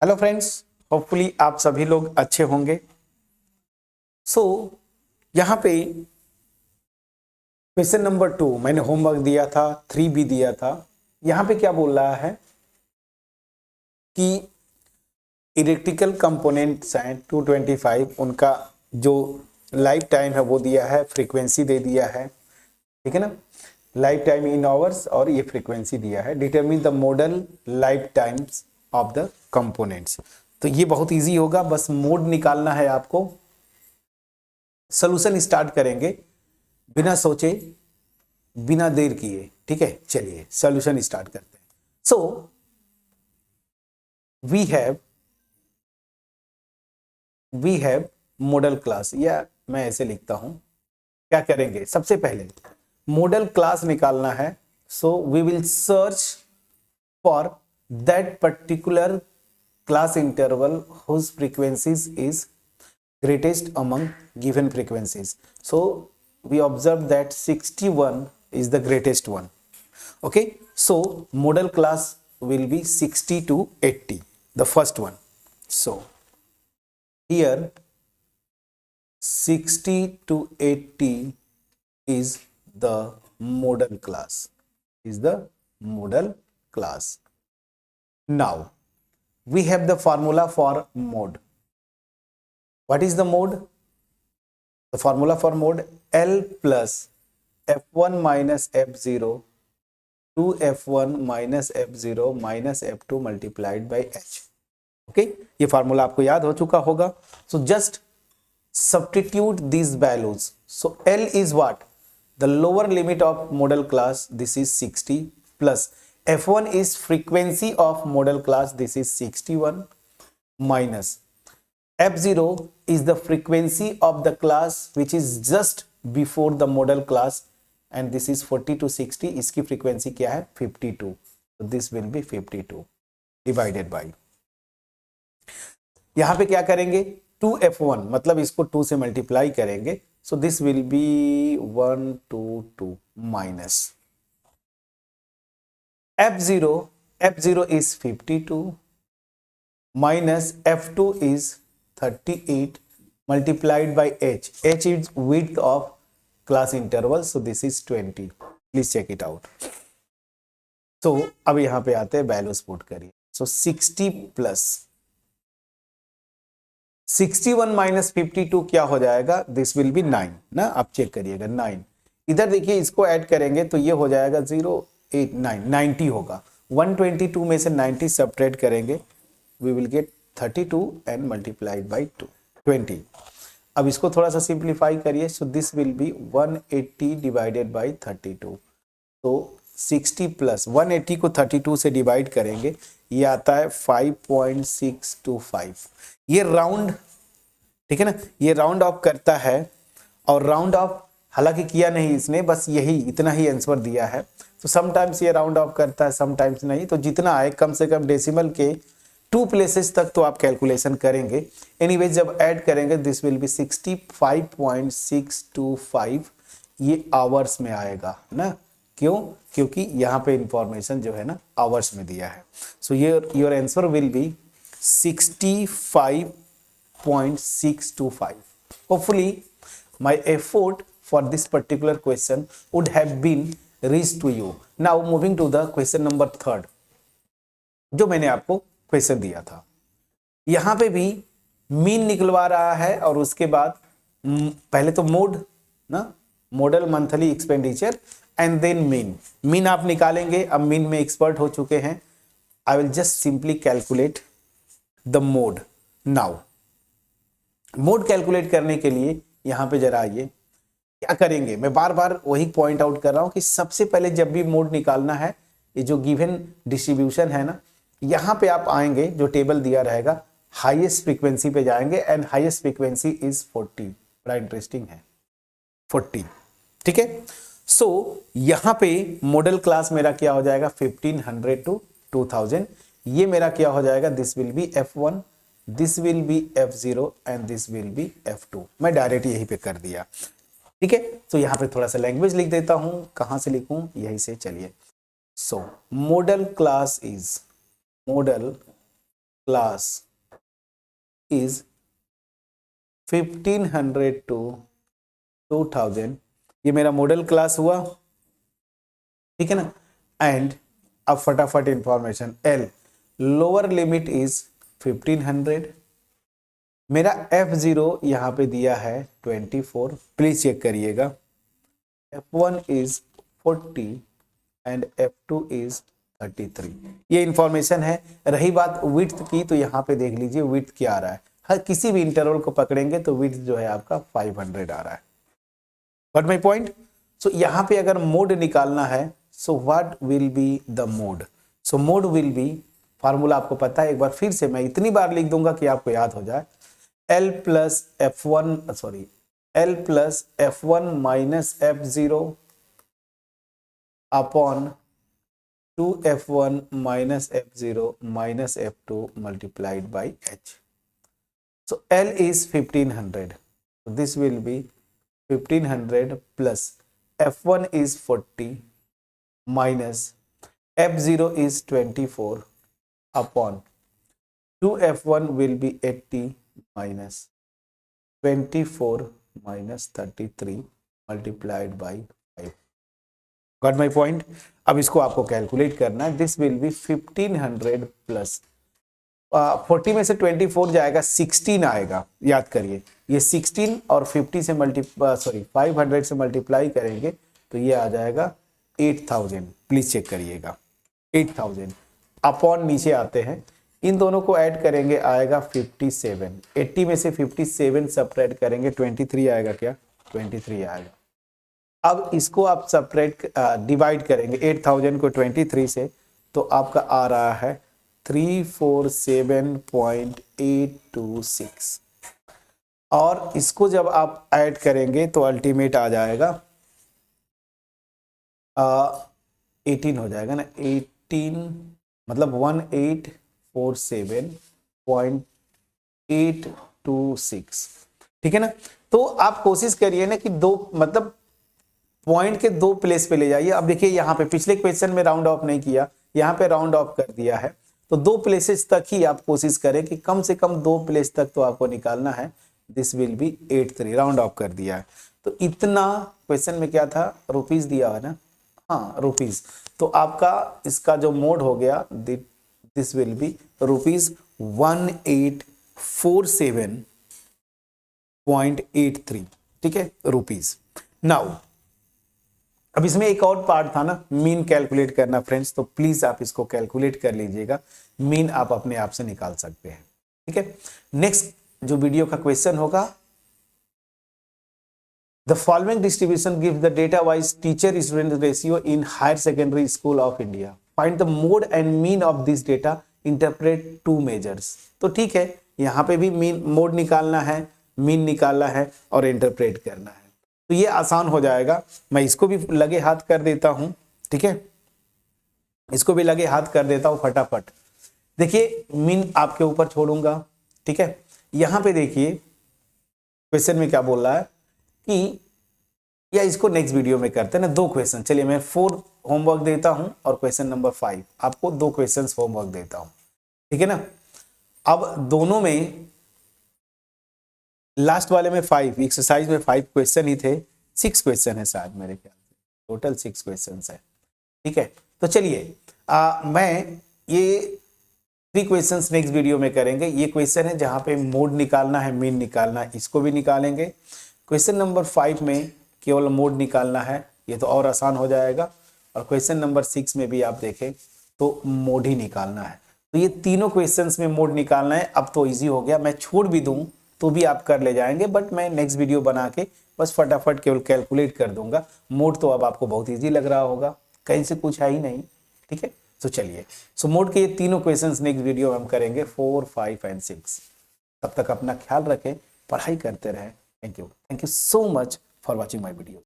Hello friends, hopefully आप सभी लोग अच्छे होंगे। सो यहाँ पे क्वेश्चन नंबर 2 मैंने होमवर्क दिया था, 3 भी दिया था। यहाँ पे क्या बोल रहा है कि इलेक्ट्रिकल कंपोनेंट्स हैं 225, उनका जो लाइफ टाइम है वो दिया है, फ्रीक्वेंसी दे दिया है, ठीक है ना। लाइफ टाइम इन आवर्स और ये फ्रीक्वेंसी दिया है। Determine the model life times of the components. तो ये बहुत इजी होगा, बस मोड निकालना है आपको। सोल्यूशन स्टार्ट करेंगे बिना सोचे बिना देर किए, ठीक है। चलिए सॉल्यूशन स्टार्ट करते हैं। So we have modal class, या मैं ऐसे लिखता हूं। क्या करेंगे, सबसे पहले मॉडल क्लास निकालना है। So we will search for that particular class interval whose frequencies is greatest among given frequencies. So we observe that 61 is the greatest one. Okay, so model class will be 60 to 80, the first one. So here 60 to 80 is the model class, is the model class. Now we have the formula for mode. What is the mode? The formula for mode: L plus f1 minus f0 2f1 minus f0 minus f2 multiplied by h. Okay, ये formula आपको याद हो चुका होगा। So just substitute these values. So L is what? The lower limit of model class, this is 60, plus f1 is frequency of model class, this is 61, minus f0 is the frequency of the class which is just before the model class, and this is 40 to 60, इसकी frequency क्या है 52, so this will be 52 divided by, यहां पे क्या करेंगे 2f1, मतलब इसको 2 से मल्टीप्लाई करेंगे, so this will be 122 minus f0 is 52 minus f2 is 38 multiplied by h. H is width of class interval, so this is 20. Please check it out. So अब यहां पे आते हैं, वैल्यूज पुट करिए। So 60 plus 61 minus 52 क्या हो जाएगा, this will B 9 ना, आप चेक करिएगा 9। इधर देखिए, इसको ऐड करेंगे तो ये हो जाएगा 0 8 9 90 होगा। 122 में से 90 सब्ट्रैक्ट करेंगे, we will get 32 and multiplied by 20। अब इसको थोड़ा सा सिंप्लीफाई करिए, so this will be 180 divided by 32। तो 60 प्लस 180 को 32 से डिवाइड करेंगे, ये आता है 5.625। ये राउंड, ठीक है ना, ये राउंड ऑफ करता है, और राउंड ऑफ हालांकि किया नहीं इसने, बस यही इतना ही आंसर दिया है। तो समटाइम्स ये राउंड ऑफ करता है, समटाइम्स नहीं, तो जितना आए कम से कम डेसिमल के 2 प्लेसेस तक तो आप कैलकुलेशन करेंगे। एनीवेज जब ऐड करेंगे दिस विल बी 65.625, ये आवर्स में आएगा ना। क्यों? क्योंकि यहाँ पे इंफॉर्मेशन जो है ना आवर्स में दिया है। So your answer will be 65.625. Hopefully my effort for this particular question would have been reached to you. Now moving to the question number 3, जो मैंने आपको क्वेश्चन दिया था। यहां पे भी मीन निकलवा रहा है, और उसके बाद पहले तो मोड ना, modal monthly expenditure, and then mean आप निकालेंगे। अब मीन में एक्सपर्ट हो चुके हैं। I will just simply calculate the mode now. Mode calculate करने के लिए यहां पे जरा आइए, क्या करेंगे, मैं बार बार वही पॉइंट आउट कर रहा हूं कि सबसे पहले जब भी मोड निकालना है, ये जो गिवन डिस्ट्रीब्यूशन है ना, यहां पे आप आएंगे, जो टेबल दिया रहेगा हाईएस्ट फ्रीक्वेंसी पे जाएंगे, एंड हाईएस्ट फ्रीक्वेंसी इज 40। बड़ा इंटरेस्टिंग है 40, ठीक है। सो यहां पे मॉडल क्लास मेरा क्या हो जाएगा 1500 टू 2000। ये मेरा क्या हो जाएगा, this will B f1, this will B f0 and this will B f2। मैं डायरेक्ट यहीं पे कर दिया, ठीक है। तो यहां पे थोड़ा सा लैंग्वेज लिख देता हूं, कहां से लिखूं, यहीं से, चलिए। सो model class class is 1500 to 2000, ये मेरा मॉडल क्लास हुआ, ठीक है ना। एंड अब फटाफट information, L lower limit is 1500, मेरा F0 यहाँ पे दिया है 24, प्लीज चेक करिएगा। F1 is 40 and F2 is 33, ये इंफॉर्मेशन है। रही बात विड्थ की, तो यहाँ पे देख लीजिए विड्थ क्या आ रहा है, हर किसी भी इंटरवल को पकड़ेंगे तो विड्थ जो है आपका 500 आ रहा है। Got my point. सो यहाँ पे अगर मोड निकालना है, so what will be the mode, so mode will be, formula आपको पता है, एक बार फिर से मैं इतनी बार लिख दूंगा कि आपको याद हो जाए। L plus F1 minus F0 upon 2F1 minus F0 minus F2 multiplied by H. So L is 1500. So this will be 1500 plus F1 is 40 minus F0 is 24 upon 2F1 will be 80 minus 24 minus 33 multiplied by 5. Got my point? अब इसको आपको calculate करना है। This will B 1500 plus 40 में से 24 जाएगा, 16 आएगा, याद करिए। ये 16 और 50 से 500 से मल्टीप्लाई करेंगे तो ये आ जाएगा 8000, प्लीज चेक करिएगा। 8000 अपॉन नीचे आते हैं, इन दोनों को ऐड करेंगे आएगा 57, 80 में से 57 सब्ट्रैक्ट करेंगे 23 आएगा, क्या 23 आएगा। अब इसको आप सब्ट्रैक्ट डिवाइड करेंगे 8000 को 23 से, तो आपका आ रहा है 347.826, और इसको जब आप ऐड करेंगे तो अल्टीमेट आ जाएगा 18 हो जाएगा ना, 18 मतलब 1847.826, ठीक है ना। तो आप कोशिश करिए ना कि दो मतलब पॉइंट के दो प्लेस पे ले जाइए। अब देखिए यहाँ पे पिछले क्वेश्चन में राउंड ऑफ नहीं किया, यहाँ पे राउंड ऑफ कर दिया है, तो दो प्लेसेस तक ही आप कोशिश करें कि कम से कम दो प्लेस तक तो आपको निकालना है। This will B 83, round of कर दिया है। तो इतना क्वेश्चन में क्या था, रुपीज दिया है ना, हाँ रुपीज, तो आपका इसका जो मोड हो गया दिस विल बी रुपीज 1847.83, ठीक है, रुपीज। नाउ अब इसमें एक और पार्ट था ना, मीन कैलकुलेट करना फ्रेंड्स, तो प्लीज आप इसको कैलकुलेट कर लीजिएगा, मीन आप अपने आप से निकाल सकते हैं, ठीक है। नेक्स्ट जो वीडियो का क्वेश्चन होगा, the following distribution gives the data wise teacher student ratio in higher secondary school of India, find the mode and mean of this data, interpret two measures. तो ठीक है, यहाँ पे भी मीन मोड निकालना है, मीन निकालना है और इंटरप्रेट करना है, तो ये आसान हो जाएगा। मैं इसको भी लगे हाथ कर देता हूं, ठीक है, इसको भी लगे हाथ कर देता हूं फटाफट। देखिए मीन आपके ऊपर छोड़ूंगा, ठीक है। यहां पे देखिए क्वेश्चन में क्या बोल रहा है कि, या इसको नेक्स्ट वीडियो में करते हैं ना, दो क्वेश्चन। चलिए मैं 4 होमवर्क देता हूं और क्वेश्चन नंबर 5 आपको 2 क्वेश्चन होमवर्क देता हूं, ठीक है ना। अब दोनों में लास्ट वाले में 5 एक्सरसाइज में 5 क्वेश्चन ही थे, 6 क्वेश्चन है शायद मेरे ख्याल से, टोटल 6 क्वेश्चन है, ठीक है। तो चलिए मैं ये 3 क्वेश्चंस नेक्स्ट वीडियो में करेंगे। ये क्वेश्चन है जहां पे मोड निकालना है, मीन निकालना है, इसको भी निकालेंगे। क्वेश्चन नंबर 5 में केवल मोड निकालना है, ये तो और आसान हो जाएगा। और क्वेश्चन नंबर 6 में भी आप देखें तो मोड ही निकालना है। तो ये तीनों क्वेश्चंस में मोड निकालना है। अब तो ईजी हो गया, मैं छोड़ भी दूं तो भी आप कर ले जाएंगे, बट मैं नेक्स्ट वीडियो बना के बस फटाफट केवल कैलकुलेट कर दूंगा। मोड तो अब आपको बहुत इजी लग रहा होगा, कहीं से कुछ है ही नहीं, ठीक है। तो चलिए, सो मोड के ये तीनों क्वेश्चंस नेक्स्ट वीडियो में हम करेंगे, 4, 5 एंड 6। तब तक अपना ख्याल रखें, पढ़ाई करते रहें। Thank you so much for watching my video.